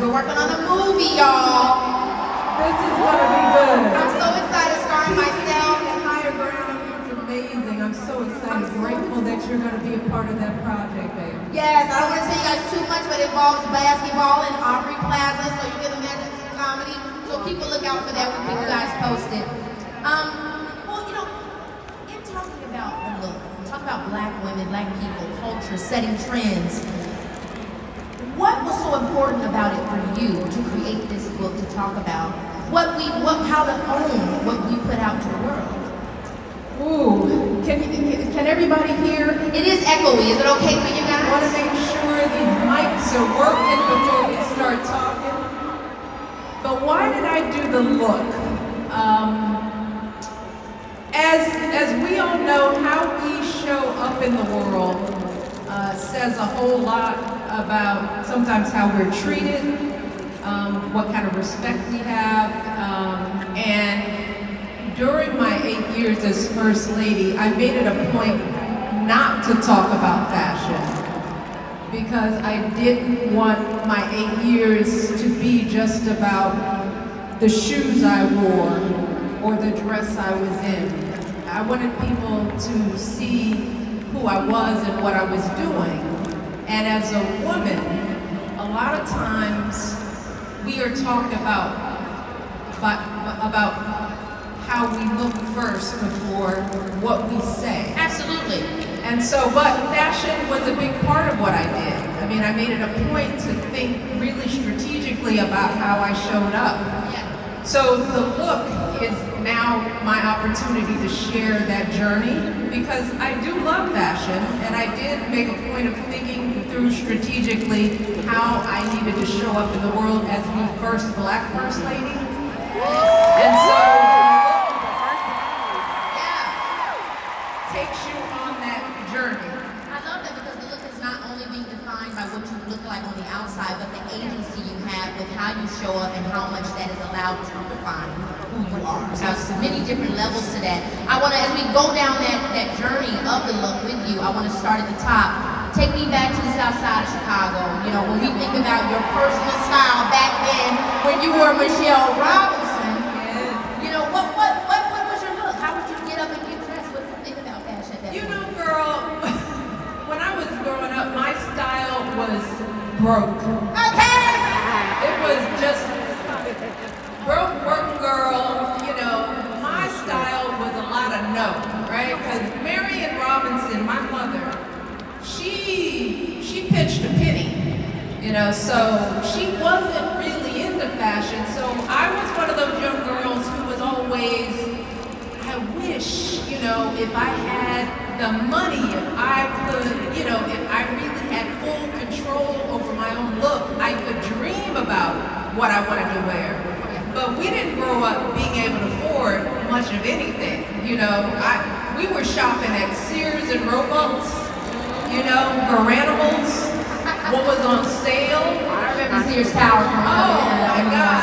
We're working on a movie, y'all. This is gonna be good. I'm so excited starring myself. Higher Ground, it's amazing. I'm so excited, grateful that you're gonna be a part of that project, babe. Yes, I don't want to tell you guys too much, but it involves basketball and Aubrey Plaza, so you can imagine some comedy. So keep a lookout for that. We'll keep you guys posted. Well, you know, in talking about the look, talk about black women, black people, culture, setting trends. What was so important about it for you to create this book to talk about how to own what you put out to the world? Ooh, can everybody hear? It is echoey. Is it okay for you I want to guys? make sure these mics are working before we start talking. But why did I do the look? As we all know, how we show up in the world says a whole lot about sometimes how we're treated, what kind of respect we have, and during my 8 years as First Lady, I made it a point not to talk about fashion because I didn't want my 8 years to be just about the shoes I wore or the dress I was in. I wanted people to see who I was and what I was doing. And as a woman, a lot of times we are talked about how we look first before what we say. Absolutely. And so, but fashion was a big part of what I did. I mean, I made it a point to think really strategically about how I showed up. Yeah. So the look is now my opportunity to share that journey because I do love fashion and I did make a point of thinking through strategically how I needed to show up in the world as the first Black First Lady. And so takes you on that journey. I love that because the look is not only being defined by what you look like on the outside, but the agency you have with how you show up and how much that is allowed to define who you are. So there's many different levels to that. I want to, as we go down that journey of the look with you, I want to start at the top. Take me back to the south side of Chicago. You know, when we think about your personal style back then when you were Michelle Robinson, you know, what was your look? How would you get up and get dressed? What did you think about fashion at that You point? know, girl, when I was growing up, my style was broke. Okay! It was just broke working girl, you know. My style was a lot of no, right? Because Marion Robinson, my mother, she pitched a penny, you know, so she wasn't really into fashion. So I was one of those young girls who was always, I wish, you know, if I had the money, if I could, you know, if I really had full control over my own look, I could dream about what I wanted to wear. But we didn't grow up being able to afford much of anything, you know. We were shopping at Sears and Roebuck's, you know, Garanimals, what was on sale. I remember Sears Tower coming up. Oh my God.